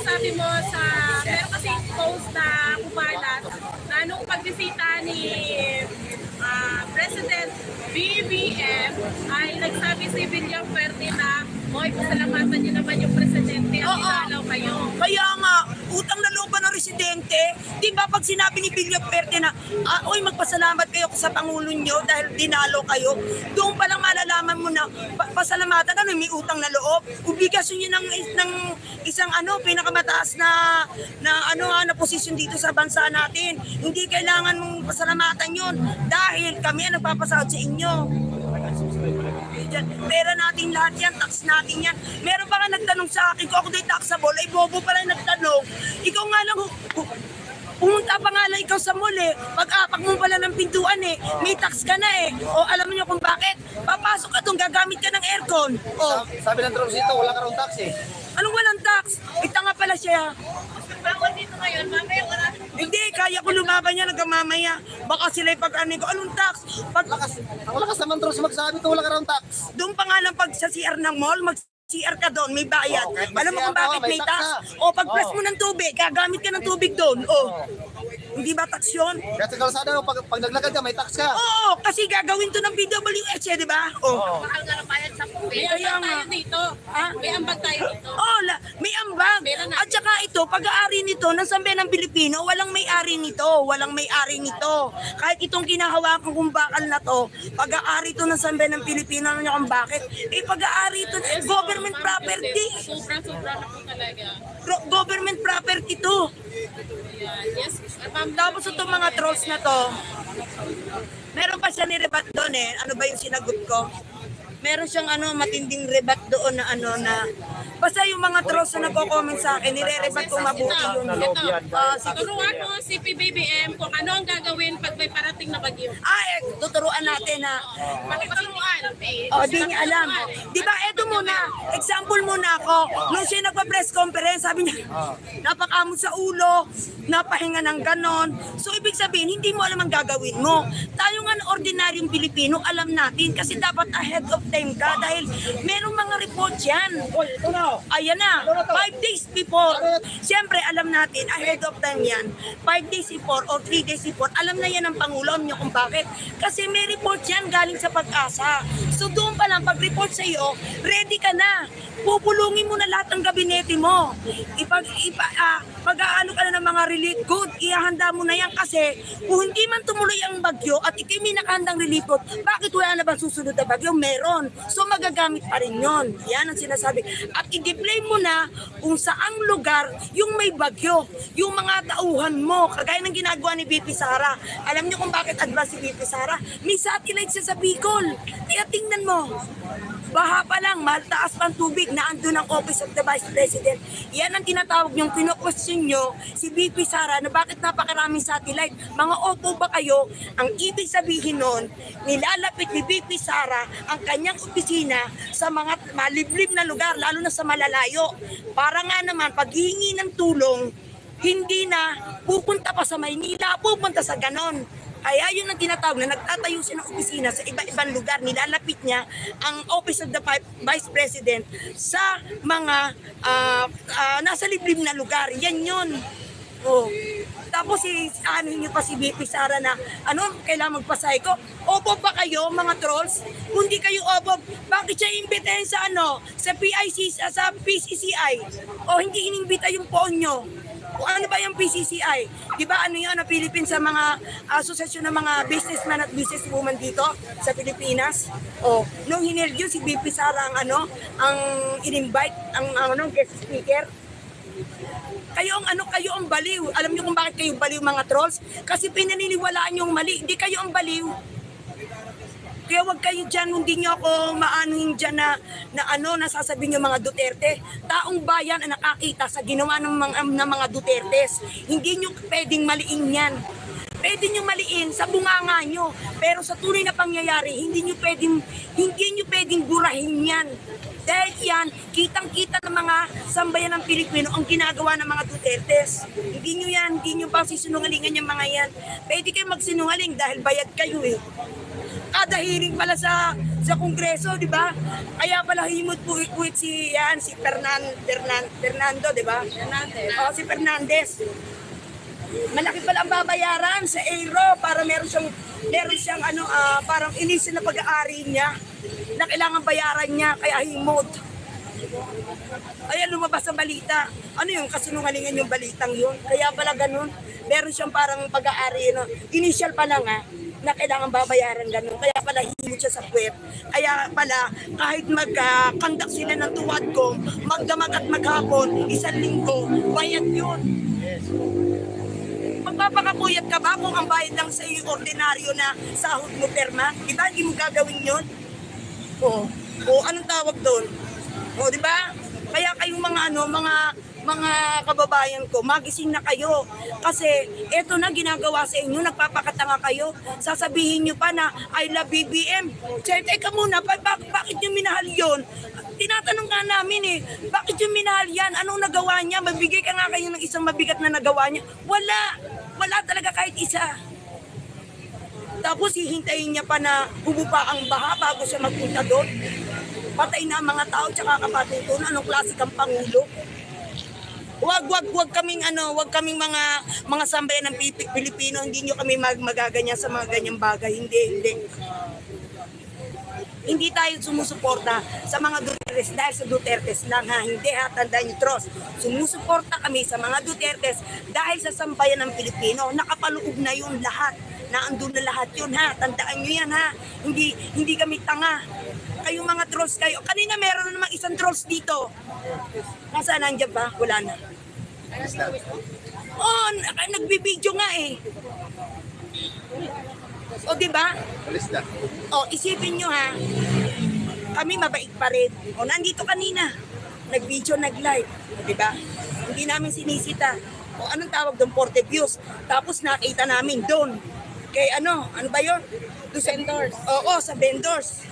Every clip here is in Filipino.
masasabi mo sa, meron kasi post na kumalat na nung pagbisita ni President BBM ay nagsabi si Villar Fuerte na oy, pasalamatan niyo naman yung presidente at dinalaw kayo. Kaya nga, utang na loob ng residente, di ba pag sinabi ni Villar Fuerte na, oy, magpasalamat kayo sa Pangulo nyo dahil dinalo kayo, doon pa lang malalaman mo na pasalamatan, ano, may utang na loob. Obligasyon yun ng isang pinakamataas na posisyon dito sa bansa natin. Hindi kailangan mong pasalamatan yun dahil kami ang nagpapasahod sa inyo. Pera natin lahat yan, tax natin yan. Meron pa nga nagtanong sa akin, kung ako day taxable, ay bobo pa rin nagtanong. Ikaw nga lang, pumunta pa nga lang ikaw sa mall eh. Pag-apak mo pala ng pintuan eh, may tax ka na eh. O alam mo nyo kung bakit? Papasok ka doon, gagamit ka ng aircon. O. Sabi ng trolls dito, wala ka rin tax eh. Anong walang tax? Tanga pala siya. Bawal dito ngayon, mamaya wala. Hindi, kaya ko lumaban niya hanggang mamaya. Baka sila'y pag-anin ko, anong tax? Ang lakas naman trolls magsabi ito, wala ka rin tax. Doon pa nga lang pag sa CR ng mall, CR ka doon, may bayad. Alam mo kung bakit may tax? O pag press mo ng tubig, gagamit ka ng tubig doon. O, hindi ba tax yun? Kasi kalsada, pag naglakad ka, may tax ka. Oo, kasi gagawin to ng PWH eh, di ba? O. Mahal nga ng bayad sa tubig. May Kaya ambag nga. tayo dito. May ambag tayo dito. Oh, may ambag. At saka ito, pag-aari nito ng sambayan ng Pilipino, walang may-ari nito. Walang may-ari nito. Kahit itong kinahawakan kong bakal na to, pag-aari ito ng sambayan ng Pilipino, alam niyo kung bakit? Eh, pag-aari ito, government property. Sobra-sobra na po talaga. Government property to. Yes. Tapos itong mga trolls na to, meron pa siya nirebat doon eh. Ano ba yung sinagot ko? Meron siyang matinding rebat doon na basta yung mga trolls na nagko-comment sa akin, nire-rebat ko mabuti yun. Turuan mo si PBBM kung ano ang gagawin pag may parating na bagyo. Tuturuan natin na Turuan. di niya alam. Di ba, eto muna, example muna ako. Nung siya nagpa-press conference, sabi niya, napakamot sa ulo, napahinga ng ganon. So, ibig sabihin, hindi mo alam ang gagawin mo. Tayo nga na ordinaryong Pilipino, alam natin kasi dapat ahead of time ka dahil merong mga report yan. Ayan na, 5 days before. Siyempre, alam natin, ahead of time yan. 5 days before or 3 days before, alam na yan ng Pangulo. Alam niyo kung bakit? Kasi may report yan galing sa Pag-asa. So doon pa lang, pag-report sa iyo, ready ka na. Pupulungin mo na lahat ng gabinete mo. Pag-aano ka na ng mga relief good, ihahanda mo na yan kasi kung hindi man tumuloy ang bagyo at ikaw may nakahandang relief good, bakit wala na ba susunod na bagyo? Meron. So magagamit pa rin yun. Yan ang sinasabi. At i-display mo na kung saang lugar yung may bagyo. Yung mga tauhan mo, kagaya ng ginagawa ni BP Sara. Alam niyo kung bakit advance si BP Sara? May satellite siya sa Bicol. Kaya tingnan mo. Baha pa lang, mataas pang tubig na andun ang Office of the Vice President. Yan ang tinatawag yung pino-question nyo si BP Sara na bakit napakaraming satellite. Mga opo ba kayo? Ang ibig sabihin nun, nilalapit ni BP Sara ang kanyang opisina sa mga maliblib na lugar, lalo na sa malalayo. Para nga naman, paghihingi ng tulong, hindi na pupunta pa sa Maynila, pupunta sa ganon. Kaya yun ang tinatawag na nagtatayo siya ng opisina sa iba-ibang lugar. Nilalapit niya ang Office of the Vice President sa mga nasa liblib na lugar. Yan yun. Oh. Tapos anuhin niyo pa si BP Sara na kailangan magpasay ko. Obob ba kayo mga trolls? Kung di kayo obob, bakit siya imbitahin sa sa sa PCCI? O hindi inimbita yung phone nyo? O ano ba yung PCCI? Di ba yun na Philippines sa mga asosasyon ng mga businessman at businesswoman dito sa Pilipinas? O nung hinirgyo si BP Sara ang in-invite ang guest speaker. Kayo ang baliw. Alam niyo kung bakit kayo baliw mga trolls? Kasi pinaniniwalaan yung mali. Hindi kayo ang baliw. Kaya wag kayo dyan, hindi nyo ako maanuhin dyan na nasasabihin nyo mga Duterte. Taong bayan ang nakakita sa ginawa ng mga Dutertes. Hindi nyo pwedeng maliin yan. Pwede nyo maliin sa bunganga nyo. Pero sa tunay na pangyayari, hindi nyo pwedeng burahin yan. Dahil yan, kitang-kita ng mga sambayan ng Pilipino ang ginagawa ng mga Dutertes. Hindi nyo pa sisinungalingan yung mga yan. Pwede kayo magsinungaling dahil bayad kayo eh. kada hearing pala sa Kongreso, di ba? Kaya pala himot puwit si Fernando, di ba? Fernandez. Oo, si Fernandez. Malaki pala ang babayaran sa Aero para meron siyang parang inisin na pag-aari niya na kailangan bayaran niya, kaya himot. Ayan, lumabas sa balita. Ano yung kasinungalingan yung balitang yun? Kaya pala ganun. Meron siyang parang pag-aari, initial pa lang na kailangan babayaran ganun. Kaya pala himot siya sa puwet. Kaya pala kahit mag-conduct sila ng tuwad ko, magdamag at maghapon, 1 linggo, bayad yun. Magpapakapuyat ka ba kung ang bayad lang sa iyo ordinaryo na sahod mo perma? Diba hindi mo gagawin yun? O anong tawag doon? O di ba? Kaya kayong mga kababayan ko, magising na kayo. Kasi eto na ginagawa sa inyo, nagpapakatanga kayo. Sasabihin nyo pa na I love BBM. Teka muna, bakit nyo minahal yun? Tinatanong nga namin bakit yung minahal yan? Anong nagawa niya? Magbigay ka nga kayo ng isang mabigat na nagawa niya. Wala talaga kahit isa. Tapos hihintayin niya pa na bumupa ang baha bago siya magpunta doon. Patay na ang mga tao tsaka kapatutunan. Anong klase kang pangulo? Wag kaming mga sambayan ng Pilipino, hindi nyo kami magaganyan sa mga ganyang bagay. Hindi. Hindi tayo sumusuporta sa mga Dutertes dahil sa Dutertes lang Hindi tandaan nyo, Tros. Sumusuporta kami sa mga Dutertes dahil sa sambayan ng Pilipino. Nakapaloob na yun lahat. Naandun na lahat yun Tandaan nyo yan Hindi kami tanga. Kayong mga trolls kayo. Kanina meron na namang isang trolls dito. Nasaan nandiyan ba? Wala na. Nagbibideo nga O diba? Isipin nyo kami mabait pa rin. Nandito kanina. Nag-video, nag-live. Diba? Hindi namin sinisita. Anong tawag doon? 40 views. Tapos nakita namin doon. Kay ano ba yun? Vendors. Oo, sa vendors.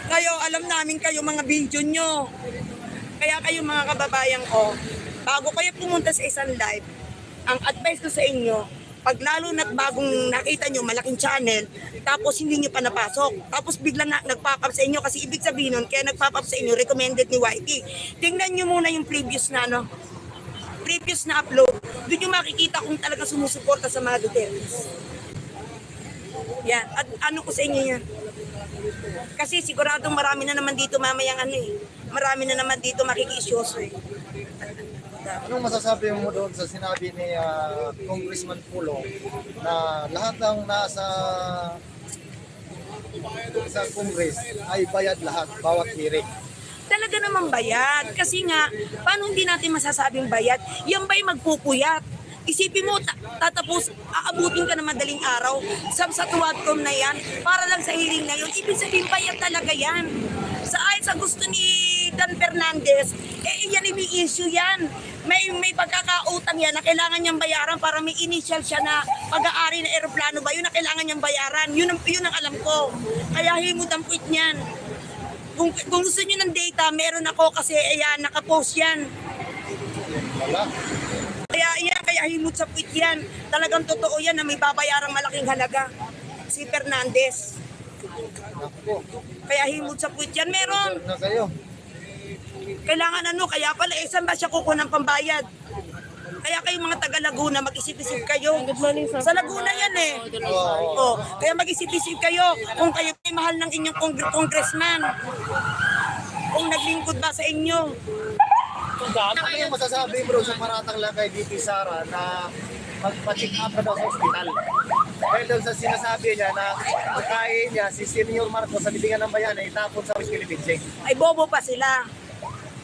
Kayo, alam namin kayo mga video nyo. Kaya kayo mga kababayan ko, bago kayo pumunta sa isang live, ang advice ko sa inyo, pag lalo na't bagong nakita nyo malaking channel, tapos hindi nyo pa napasok, tapos biglang nagpop-up sa inyo, kasi ibig sabihin nun, kaya nagpop-up sa inyo, recommended ni YT. Tingnan nyo muna yung previous na upload. Doon nyo makikita kung talaga sumusuporta sa mga Dutertes. Yan, at ano ko sa inyo yan. Kasi siguradong marami na naman dito mamayang marami na naman dito makikisyoso Anong masasabi mo doon sa sinabi ni Congressman Pulo na lahat ng nasa sa Congress ay bayad lahat, bawat hearing? Talaga namang bayad. Kasi nga, paano hindi natin masasabing bayad? Yan ba'y magpupuyat? Isipin mo, aabutin ka na madaling araw sa tuwadcom na yan, para lang sa hearing na yun. Ibig sabihin, bayad talaga yan. Sa gusto ni Dan Fernandez, yan may issue yan. May pagkakautang yan na kailangan niyang bayaran para may initial siya na pag-aari na eroplano ba, yun na kailangan niyang bayaran. Yun ang alam ko. Kaya himot ang tweet niyan. Kung gusto niyo ng data, meron ako kasi nakapost yan. Wala. Kaya himot sa tweet yan. Talagang totoo yan na may babayarang malaking halaga. Si Fernandez. Kaya himot sa tweet yan. Meron. Na kayo. Kailangan kaya pala saan ba siya kukunan pambayad? Kaya kayong mga taga Laguna, mag-isip-isip kayo. Good morning, sir. Sa Laguna yan kaya mag-isip-isip kayo kung kayo ay mahal ng inyong congressman. Kung naglingkod ba sa inyo. Ano yung masasabi bro sa paratang lang kay DP Sara na magpa-check up na daw sa ospital? Dahil daw sa sinasabi niya na pagkain niya si Senior Marcos sa Libingan ng Bayan ay itapon sa Whiskey Pitsing. Ay bobo pa sila.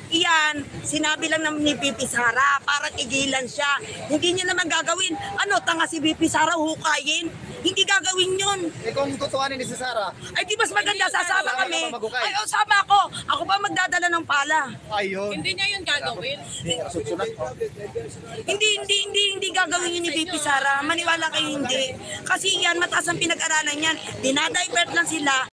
Iyan, sinabi lang ng ni VP Sara para tigilan siya. Hindi niya naman gagawin. Tanga si VP Sara, hukayin? Hindi gagawin yun. Kung tutuanin ni si Sara, Ay di mas maganda, sasama kami. Magukay. Ay sama ako. Ako pa magdadala ng pala. ayun. Hindi niya yun gagawin. Hindi gagawin yun ni VP Sara. Maniwala kayo hindi. Kasi yan, mataas ang pinag-aralan yan. Dinadivert lang sila.